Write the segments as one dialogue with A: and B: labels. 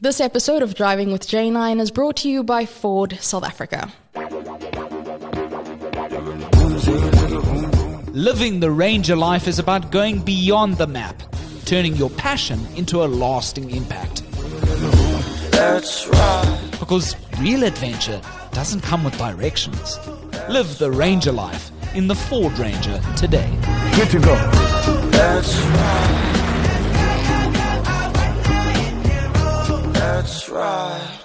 A: This episode of Driving with Janine is brought to you by Ford South Africa.
B: Living the Ranger life is about going beyond the map, turning your passion into a lasting impact.
C: That's right.
B: Because real adventure doesn't come with directions. Live the Ranger life in the Ford Ranger today.
C: Good to go. That's right. That's right.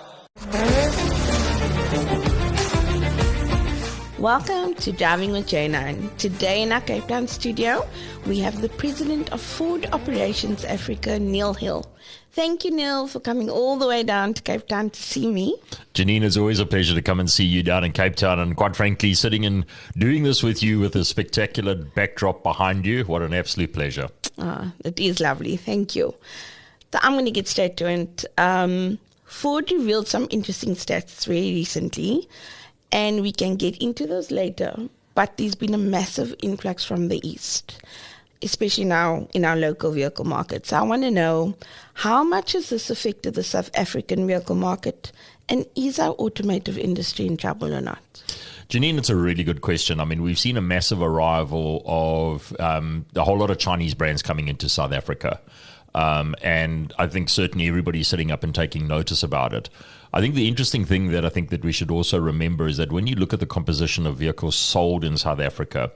D: Welcome to Driving with Janine. Today in our Cape Town studio, we have the President of Ford Operations Africa, Neale Hill. Thank you, Neale, for coming all the way down to Cape Town to see me.
E: Janine, it's always a pleasure to come and see you down in Cape Town, and quite frankly, sitting and doing this with you with a spectacular backdrop behind you. What an absolute pleasure.
D: It is lovely. Thank you. So I'm going to get straight to it. Ford revealed some interesting stats very recently, and we can get into those later. But there's been a massive influx from the East, especially now in our local vehicle market. So I want to know, how much has this affected the South African vehicle market, and is our automotive industry in trouble or not?
E: Janine, it's a really good question. I mean, we've seen a massive arrival of a whole lot of Chinese brands coming into South Africa. And I think certainly everybody's sitting up and taking notice about it. I think the interesting thing that I think that we should also remember is that when you look at the composition of vehicles sold in South Africa,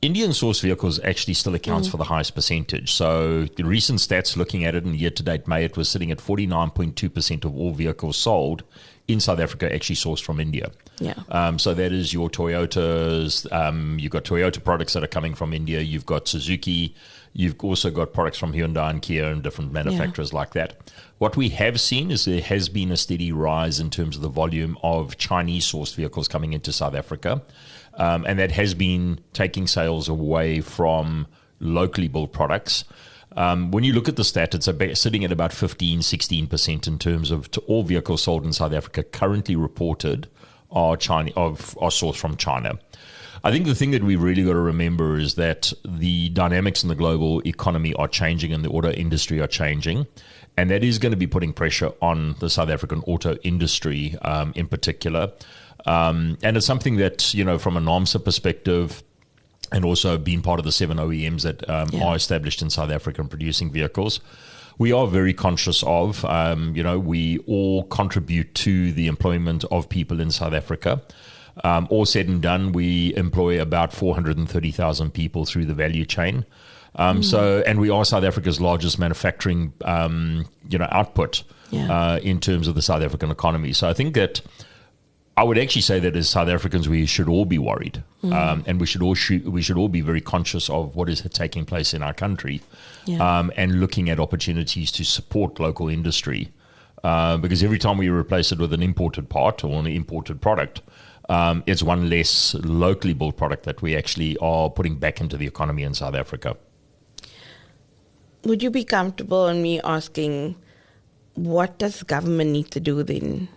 E: Indian source vehicles actually still accounts for the highest percentage. So the recent stats looking at it in year-to-date May, it was sitting at 49.2% of all vehicles sold in South Africa actually sourced from India.
D: Yeah.
E: So that is your Toyotas. You've got Toyota products that are coming from India. You've got Suzuki. You've also got products from Hyundai and Kia and different manufacturers like that. What we have seen is there has been a steady rise in terms of the volume of Chinese-sourced vehicles coming into South Africa. And that has been taking sales away from locally built products. When you look at the stat, it's sitting at about 15-16% in terms of all vehicles sold in South Africa currently reported are sourced from China. I think the thing that we've really got to remember is that the dynamics in the global economy are changing and the auto industry are changing. And that is going to be putting pressure on the South African auto industry in particular. And it's something that, you know, from a NAMSA perspective, and also being part of the 7 OEMs that are established in South Africa and producing vehicles, we are very conscious of. We all contribute to the employment of people in South Africa. All said and done, we employ about 430,000 people through the value chain. And we are South Africa's largest manufacturing, output in terms of the South African economy. So I think that I would actually say that as South Africans, we should all be worried, and we should all be very conscious of what is taking place in our country, and looking at opportunities to support local industry, because every time we replace it with an imported part or an imported product, it's one less locally built product that we actually are putting back into the economy in South Africa.
D: Would you be comfortable in me asking, what does the government need to do then?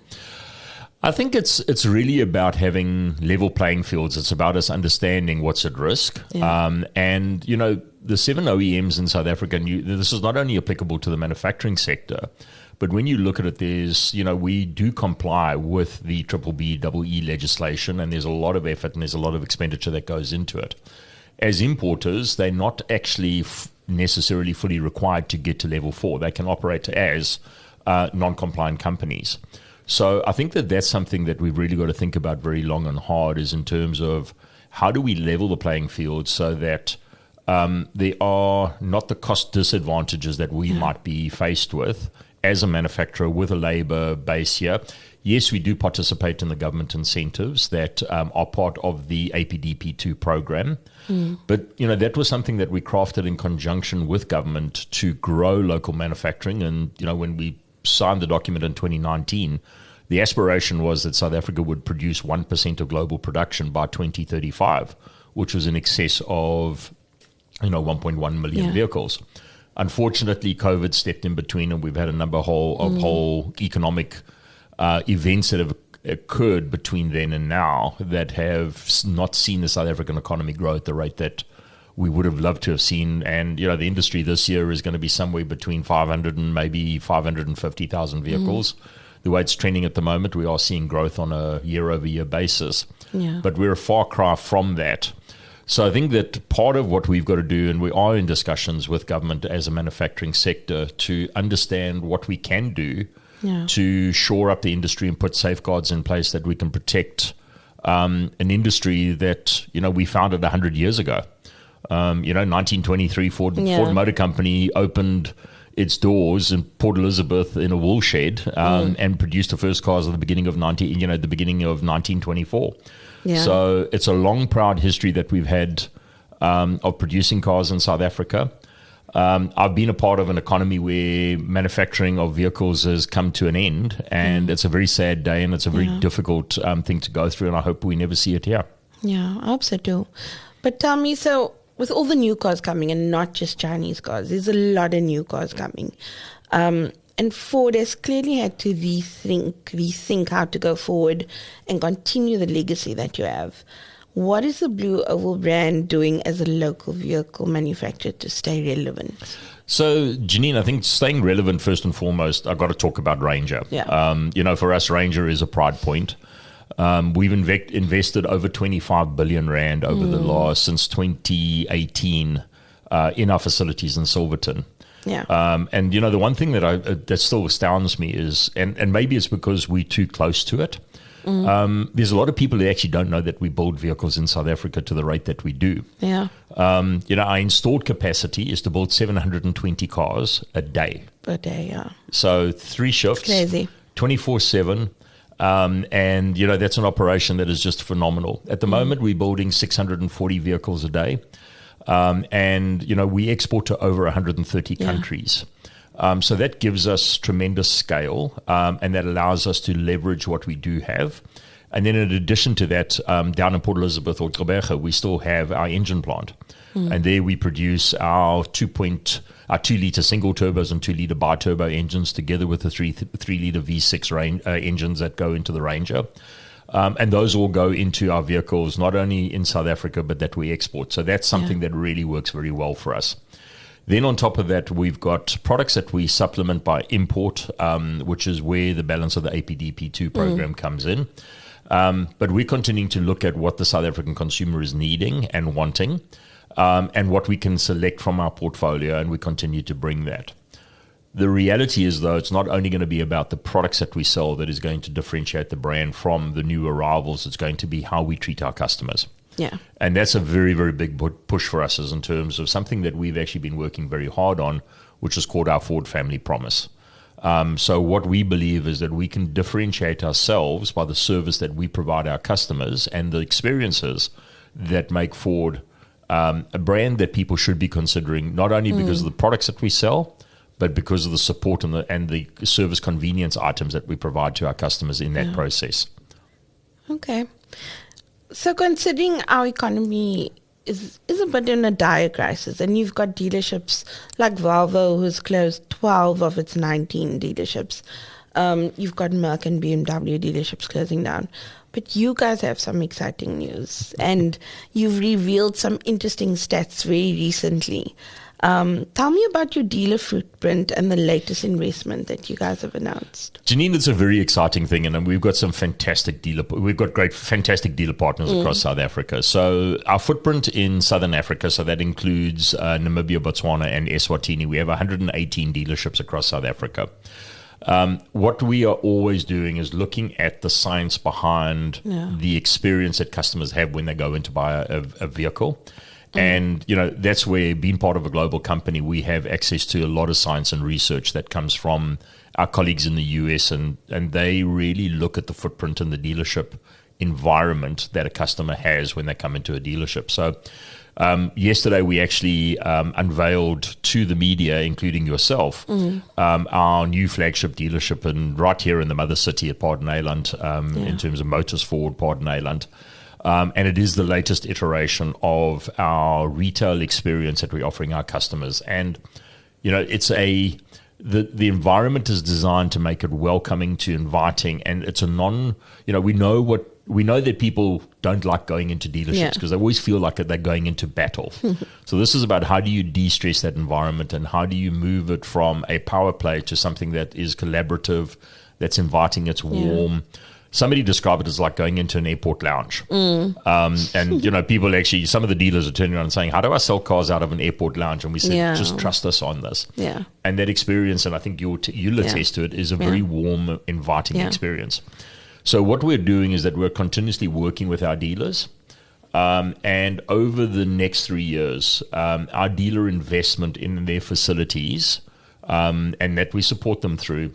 E: I think it's really about having level playing fields. It's about us understanding what's at risk. And, you know, the 7 OEMs in South Africa, this is not only applicable to the manufacturing sector, but when you look at it, we do comply with the BBBEE legislation, and there's a lot of effort and there's a lot of expenditure that goes into it. As importers, they're not actually necessarily fully required to get to level 4. They can operate as non-compliant companies. So I think that that's something that we've really got to think about very long and hard, is in terms of how do we level the playing field so that there are not the cost disadvantages that we might be faced with as a manufacturer with a labor base here. Yes, we do participate in the government incentives that are part of the APDP2 program. But, that was something that we crafted in conjunction with government to grow local manufacturing. And, when we signed the document in 2019, the aspiration was that South Africa would produce 1% of global production by 2035, which was in excess of, 1.1 million vehicles. Unfortunately, COVID stepped in between, and we've had a number of whole economic events that have occurred between then and now that have not seen the South African economy grow at the rate that we would have loved to have seen. And, the industry this year is going to be somewhere between 500 and maybe 550,000 vehicles. The way it's trending at the moment, we are seeing growth on a year-over-year basis.
D: Yeah.
E: But we're a far cry from that. So I think that part of what we've got to do, and we are in discussions with government as a manufacturing sector to understand what we can do to shore up the industry and put safeguards in place that we can protect an industry that, we founded 100 years ago. 1923, Ford Motor Company opened its doors in Port Elizabeth in a wool shed and produced the first cars at the beginning of 1924.
D: Yeah.
E: So it's a long, proud history that we've had of producing cars in South Africa. I've been a part of an economy where manufacturing of vehicles has come to an end, and it's a very sad day, and it's a very difficult thing to go through, and I hope we never see it here.
D: Yeah, I hope so too. But tell me, so with all the new cars coming, and not just Chinese cars, there's a lot of new cars coming. And Ford has clearly had to rethink how to go forward and continue the legacy that you have. What is the Blue Oval brand doing as a local vehicle manufacturer to stay relevant?
E: So, Janine, I think staying relevant, first and foremost, I've got to talk about Ranger.
D: Yeah.
E: For us, Ranger is a pride point. We've invested over 25 billion rand over the last, since 2018, in our facilities in Silverton.
D: Yeah.
E: And the one thing that still astounds me is, and maybe it's because we're too close to it. There's a lot of people that actually don't know that we build vehicles in South Africa to the rate that we do.
D: Yeah.
E: Our installed capacity is to build 720 cars a day.
D: Per day, yeah.
E: So 3 shifts.
D: Crazy.
E: 24/7. And that's an operation that is just phenomenal. At the moment, we're building 640 vehicles a day. And we export to over 130 countries. So that gives us tremendous scale, and that allows us to leverage what we do have. And then in addition to that, down in Port Elizabeth or Gqeberha, we still have our engine plant. And there we produce our 2-liter single turbos and 2-liter bi-turbo engines together with the 3-liter V6 engines that go into the Ranger. And those all go into our vehicles, not only in South Africa, but that we export. So that's something that really works very well for us. Then on top of that, we've got products that we supplement by import, which is where the balance of the APDP2 program comes in. But we're continuing to look at what the South African consumer is needing and wanting, and what we can select from our portfolio, and we continue to bring that. The reality is, though, it's not only going to be about the products that we sell that is going to differentiate the brand from the new arrivals. It's going to be how we treat our customers.
D: Yeah.
E: And that's a very, very big push for us, as in terms of something that we've actually been working very hard on, which is called our Ford Family Promise. So what we believe is that we can differentiate ourselves by the service that we provide our customers and the experiences that make Ford a brand that people should be considering, not only because of the products that we sell, but because of the support and the service convenience items that we provide to our customers in that process.
D: Okay. So considering our economy is a bit in a dire crisis, and you've got dealerships like Volvo, who's closed 12 of its 19 dealerships. You've got Merc and BMW dealerships closing down. But you guys have some exciting news, and you've revealed some interesting stats very recently. Tell me about your dealer footprint and the latest investment that you guys have announced.
E: Janine, it's a very exciting thing, and we've got some fantastic dealer partners across South Africa. So our footprint in Southern Africa, so that includes Namibia, Botswana, and Eswatini. We have 118 dealerships across South Africa. What we are always doing is looking at the science behind the experience that customers have when they go in to buy a vehicle. And, that's where, being part of a global company, we have access to a lot of science and research that comes from our colleagues in the US, and they really look at the footprint and the dealership environment that a customer has when they come into a dealership. So yesterday we actually unveiled to the media, including yourself, our new flagship dealership right here in the mother city at Paardeneiland, in terms of Motors Forward Paardeneiland. And it is the latest iteration of our retail experience that we're offering our customers. And, it's the environment is designed to make it welcoming, to inviting, and it's we know we know that people don't like going into dealerships because they always feel like they're going into battle. So this is about how do you de-stress that environment and how do you move it from a power play to something that is collaborative, that's inviting, it's warm. Somebody described it as like going into an airport lounge. And, you know, people actually, some of the dealers are turning around and saying, how do I sell cars out of an airport lounge? And we said, just trust us on this. And that experience, and I think you'll attest to it, is a very warm, inviting experience. So what we're doing is that we're continuously working with our dealers. And over the next 3 years, our dealer investment in their facilities, and that we support them through,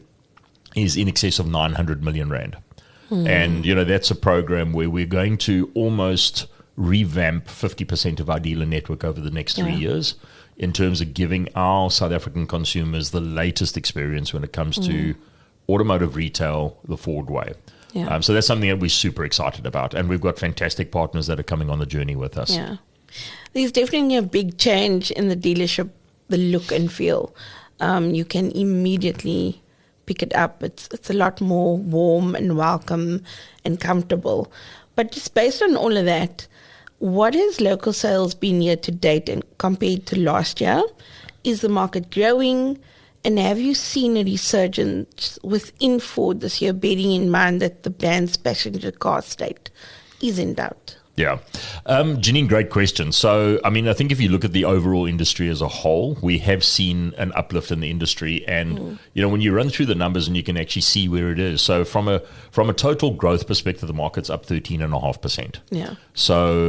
E: is in excess of 900 million rand. And, you know, that's a program where we're going to almost revamp 50% of our dealer network over the next 3 years in terms of giving our South African consumers the latest experience when it comes to automotive retail the Ford way. So that's something that we're super excited about. And we've got fantastic partners that are coming on the journey with us.
D: There's definitely a big change in the dealership, the look and feel. You can immediately pick it up. It's a lot more warm and welcome and comfortable. But just based on all of that, what has local sales been year to date and compared to last year? Is the market growing? And have you seen a resurgence within Ford this year, bearing in mind that the brand's passenger car state is in doubt?
E: Janine, great question. So, I mean, I think if you look at the overall industry as a whole, we have seen an uplift in the industry. And, you know, when you run through the numbers and you can actually see where it is. So from a total growth perspective, the market's up 13.5%. So,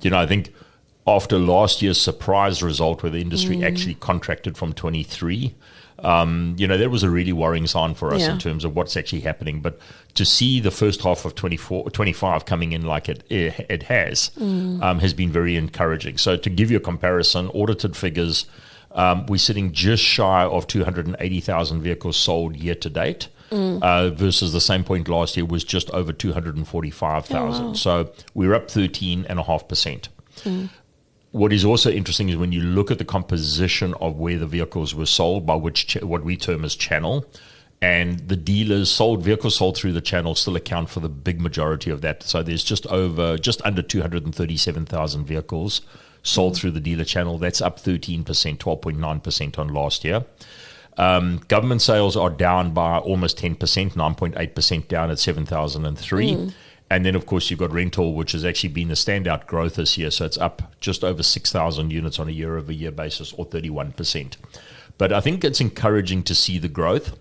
E: you know, I think after last year's surprise result where the industry actually contracted from 23, you know, that was a really worrying sign for us in terms of what's actually happening. But to see the first half of 25 coming in like it has been very encouraging. So to give you a comparison, audited figures, we're sitting just shy of 280,000 vehicles sold year to date. Versus the same point last year was just over 245,000. So we're up 13.5%. What is also interesting is when you look at the composition of where the vehicles were sold by what we term as channel, and the dealers vehicles sold through the channel still account for the big majority of that. So there's just under 237,000 vehicles sold through the dealer channel. That's up 13%, 12.9% on last year. Government sales are down by almost 10%, 9.8% down at 7,003. And then, of course, you've got rental, which has actually been the standout growth this year. So it's up just over 6,000 units on a year-over-year basis, or 31%. But I think it's encouraging to see the growth.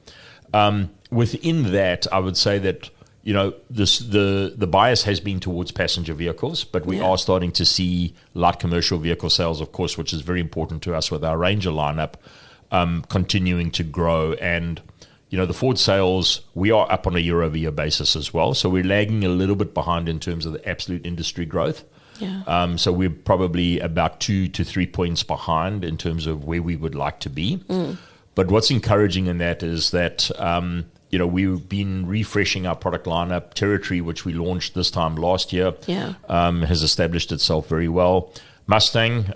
E: Within that, I would say that, you know, the bias has been towards passenger vehicles, but we are starting to see light commercial vehicle sales, of course, which is very important to us with our Ranger lineup, continuing to grow. And you know, the Ford sales, we are up on a year-over-year basis as well. So we're lagging a little bit behind in terms of the absolute industry growth. So we're probably about 2 to 3 points behind in terms of where we would like to be. But what's encouraging in that is that, you know, we've been refreshing our product lineup. Territory, which we launched this time last year, has established itself very well. Mustang,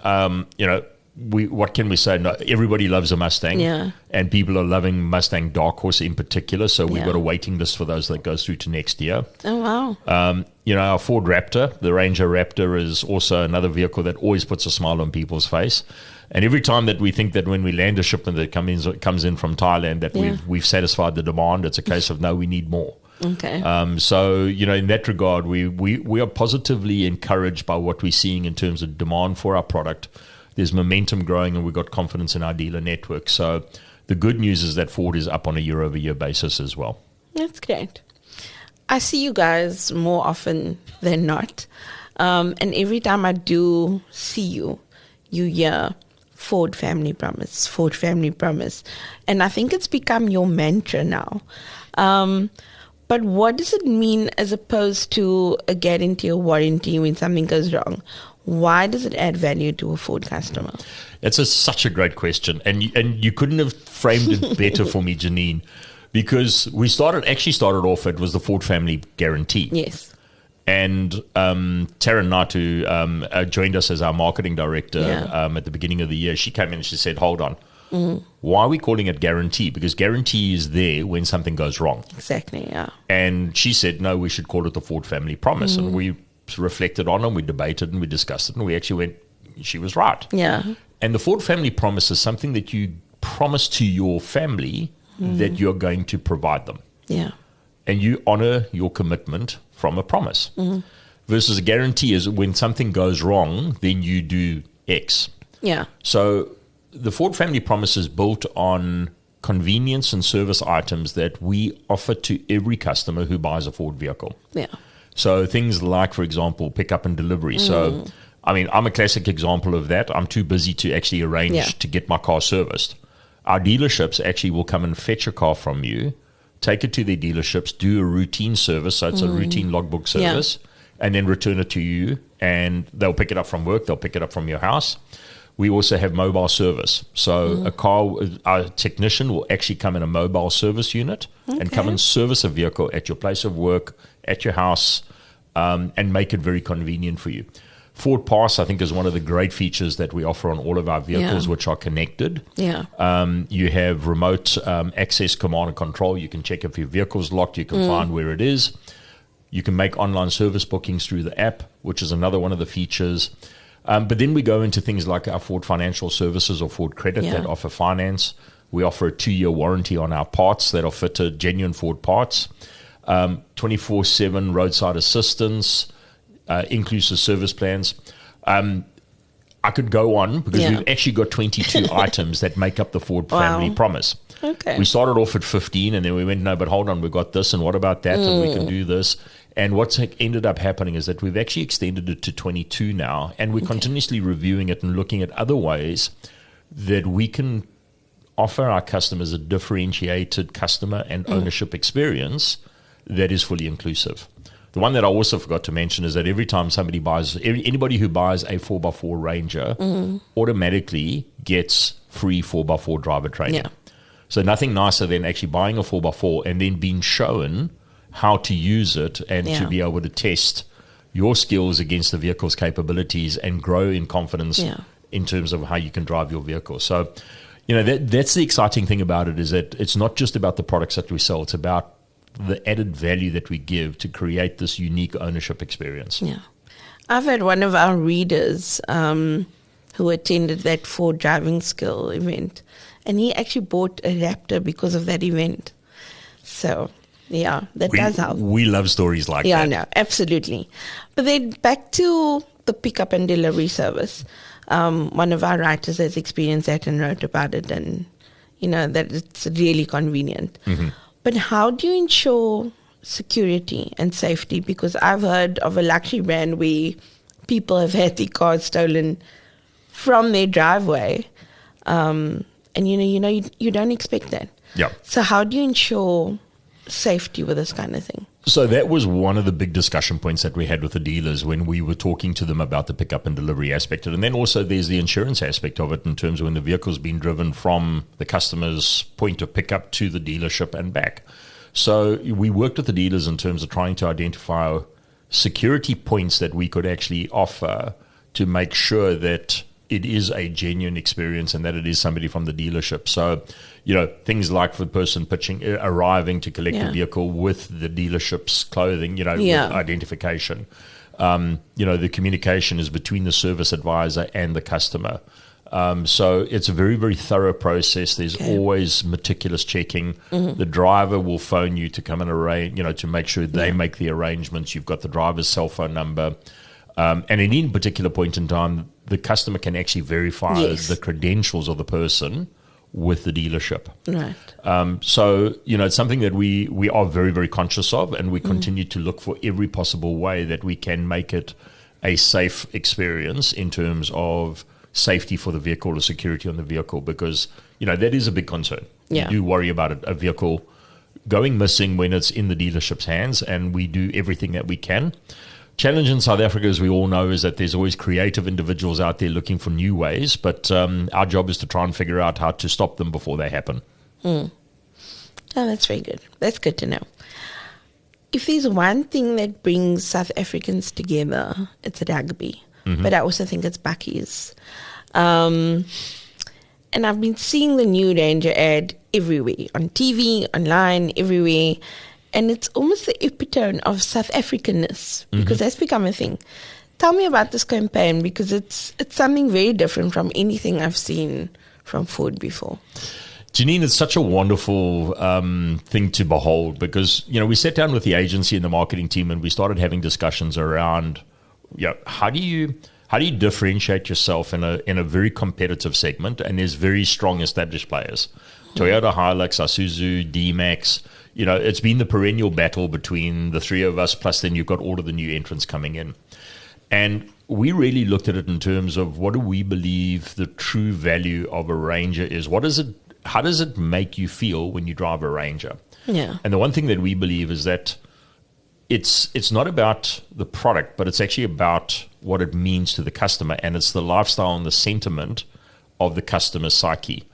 E: you know, what can we say? No, everybody loves a Mustang, and people are loving Mustang Dark Horse in particular. So we've got a waiting list for those that goes through to next year.
D: Oh wow!
E: You know, our Ford Raptor, the Ranger Raptor, is also another vehicle that always puts a smile on people's face. And every time that we think that when we land a shipment that comes in from Thailand that we've satisfied the demand, it's a case of no, we need more. So, you know, in that regard, we are positively encouraged by what we're seeing in terms of demand for our product. There's momentum growing, and we've got confidence in our dealer network. So the good news is that Ford is up on a year-over-year basis as well.
D: That's great. I see you guys more often than not. And every time I do see you, you hear Ford Family Promise, Ford Family Promise. And I think it's become your mantra now. But what does it mean as opposed to a guarantee or warranty when something goes wrong? Why does it add value to a Ford customer?
E: It's such a great question. And you couldn't have framed it better for me, Janine, because we started off, it was the Ford Family Guarantee.
D: Yes.
E: And Taryn Knight, who joined us as our marketing director at the beginning of the year, she came in and she said, hold on, Why are we calling it guarantee? Because guarantee is there when something goes wrong.
D: Exactly, yeah.
E: And she said, no, we should call it the Ford family promise. And we reflected on it, and we debated and we discussed it, and we actually went, she was right.
D: Yeah.
E: And the Ford family promise is something that you promise to your family that you're going to provide them.
D: Yeah.
E: And you honor your commitment from a promise. Versus a guarantee is when something goes wrong, then you do X.
D: Yeah.
E: So the Ford family promise is built on convenience and service items that we offer to every customer who buys a Ford vehicle.
D: Yeah.
E: So things like, for example, pickup and delivery. So, I mean, I'm a classic example of that. I'm too busy to actually arrange to get my car serviced. Our dealerships actually will come and fetch a car from you, take it to their dealerships, do a routine service. So it's a routine logbook service, and then return it to you. And they'll pick it up from work. They'll pick it up from your house. We also have mobile service. So our technician will actually come in a mobile service unit and come and service a vehicle at your place of work, at your house, and make it very convenient for you. Ford Pass, I think, is one of the great features that we offer on all of our vehicles, which are connected.
D: Yeah.
E: You have remote access, command and control. You can check if your vehicle's locked. You can find where it is. You can make online service bookings through the app, which is another one of the features. But then we go into things like our Ford Financial Services or Ford Credit that offer finance. We offer a 2-year warranty on our parts that are fitted, genuine Ford parts, 24/7 roadside assistance, inclusive service plans. I could go on because we've actually got 22 items that make up the Ford family promise.
D: Okay.
E: We started off at 15 and then we went, no, but hold on, we've got this and what about that and we can do this. And what's ended up happening is that we've actually extended it to 22 now, and we're continuously reviewing it and looking at other ways that we can offer our customers a differentiated customer and ownership experience that is fully inclusive. The one that I also forgot to mention is that every time somebody buys, anybody who buys a 4x4 Ranger automatically gets free 4x4 driver training.
D: Yeah.
E: So nothing nicer than actually buying a 4x4 and then being shown how to use it and to be able to test your skills against the vehicle's capabilities and grow in confidence in terms of how you can drive your vehicle. So, that's the exciting thing about it, is that it's not just about the products that we sell. It's about the added value that we give to create this unique ownership experience.
D: Yeah. I've had one of our readers who attended that Ford driving skill event, and he actually bought a Raptor because of that event. So, yeah, that does help.
E: We love stories like that.
D: Yeah, no, absolutely. But then back to the pickup and delivery service. One of our writers has experienced that and wrote about it, and, that it's really convenient. But how do you ensure security and safety? Because I've heard of a luxury brand where people have had their cars stolen from their driveway, and you don't expect that.
E: Yeah.
D: So how do you ensure safety with this kind of thing?
E: So that was one of the big discussion points that we had with the dealers when we were talking to them about the pickup and delivery aspect. And then also there's the insurance aspect of it in terms of when the vehicle's been driven from the customer's point of pickup to the dealership and back. So we worked with the dealers in terms of trying to identify security points that we could actually offer to make sure that it is a genuine experience and that it is somebody from the dealership. So, things like the person arriving to collect the vehicle with the dealership's clothing, with identification. The communication is between the service advisor and the customer. So it's a very, very thorough process. There's always meticulous checking. The driver will phone you to come and arrange, to make sure they make the arrangements. You've got the driver's cell phone number. And at any particular point in time, the customer can actually verify the credentials of the person with the dealership.
D: Right.
E: So, it's something that we are very, very conscious of, and we continue to look for every possible way that we can make it a safe experience in terms of safety for the vehicle or security on the vehicle, because, that is a big concern.
D: Yeah.
E: We do worry about it, a vehicle going missing when it's in the dealership's hands, and we do everything that we can. Challenge in South Africa, as we all know, is that there's always creative individuals out there looking for new ways, but our job is to try and figure out how to stop them before they happen.
D: Oh, that's very good. That's good to know. If there's one thing that brings South Africans together, it's rugby. But I also think it's bakkies. And And I've been seeing the new Ranger ad everywhere, on TV, online, everywhere. And it's almost the epitome of South Africanness, because that's become a thing. Tell me about this campaign, because it's something very different from anything I've seen from Ford before.
E: Janine, it's such a wonderful thing to behold, because, we sat down with the agency and the marketing team and we started having discussions around, how do you differentiate yourself in a very competitive segment? And there's very strong established players. Toyota, Hilux, Isuzu, D-Max. It's been the perennial battle between the three of us, plus then you've got all of the new entrants coming in. And we really looked at it in terms of what do we believe the true value of a Ranger is? How does it make you feel when you drive a Ranger?
D: Yeah.
E: And the one thing that we believe is that it's not about the product, but it's actually about what it means to the customer, and it's the lifestyle and the sentiment of the customer's psyche.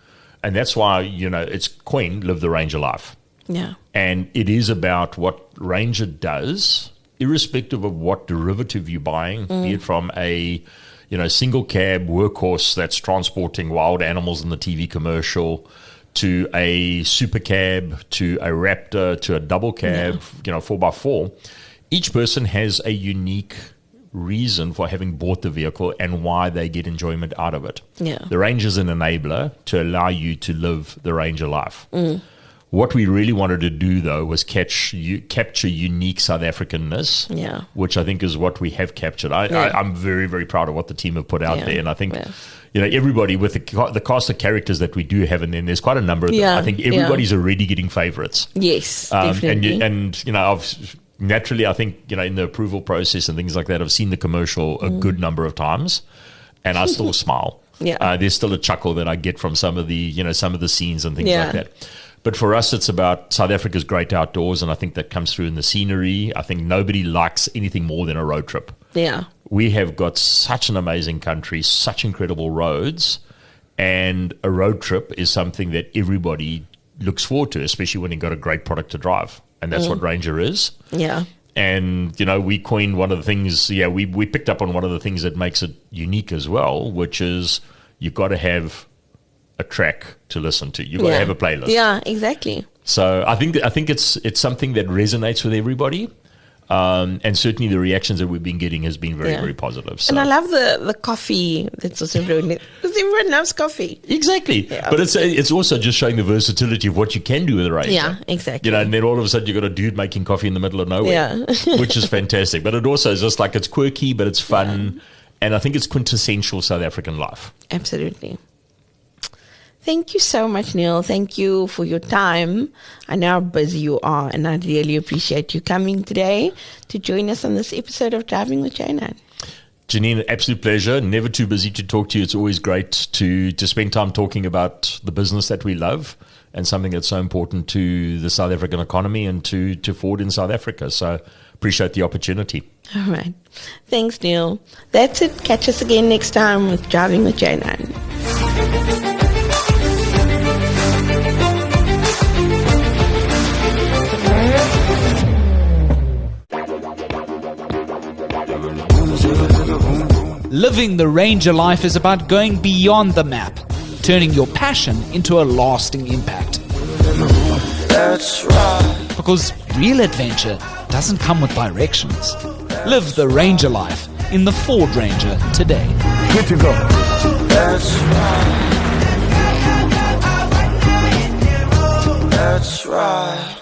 E: And that's why, it's coined Live the Ranger Life.
D: Yeah.
E: And it is about what Ranger does, irrespective of what derivative you're buying, be it from a single cab workhorse that's transporting wild animals in the TV commercial, to a super cab, to a Raptor, to a double cab, 4x4. Each person has a unique reason for having bought the vehicle and why they get enjoyment out of it.
D: Yeah.
E: The Ranger's an enabler to allow you to live the Ranger life. What we really wanted to do, though, was capture unique South Africanness, which I think is what we have captured. I'm very, very proud of what the team have put out there. And I think, everybody with the cast of characters that we do have, and then there's quite a number of them. I think everybody's already getting favorites.
D: Yes, definitely.
E: Naturally, I think, in the approval process and things like that, I've seen the commercial a good number of times, and I still smile. There's still a chuckle that I get from some of the scenes and things like that. But for us, it's about South Africa's great outdoors, and I think that comes through in the scenery. I think nobody likes anything more than a road trip.
D: Yeah.
E: We have got such an amazing country, such incredible roads, and a road trip is something that everybody looks forward to, especially when you've got a great product to drive. And that's what Ranger is.
D: Yeah.
E: And, we coined one of the things, we picked up on one of the things that makes it unique as well, which is you've got to have a track to listen to. You've got to have a playlist.
D: Yeah, exactly.
E: So I think it's something that resonates with everybody. And certainly the reactions that we've been getting has been very, very positive. So.
D: And I love the coffee that's also brewed, because everyone loves coffee.
E: Exactly. Yeah. But it's also just showing the versatility of what you can do with a Ranger.
D: Yeah, exactly.
E: And then all of a sudden you've got a dude making coffee in the middle of nowhere, which is fantastic. But it also is just like, it's quirky, but it's fun. And I think it's quintessential South African life.
D: Absolutely. Thank you so much, Neale. Thank you for your time. I know how busy you are, and I really appreciate you coming today to join us on this episode of Driving with Janine.
E: Janine, absolute pleasure. Never too busy to talk to you. It's always great to spend time talking about the business that we love and something that's so important to the South African economy and to Ford in South Africa. So appreciate the opportunity.
D: All right. Thanks, Neale. That's it. Catch us again next time with Driving with Janine.
B: Living the Ranger life is about going beyond the map, turning your passion into a lasting impact.
C: That's right.
B: Because real adventure doesn't come with directions. Live the Ranger life in the Ford Ranger today.
C: Good to go. That's right. That's right.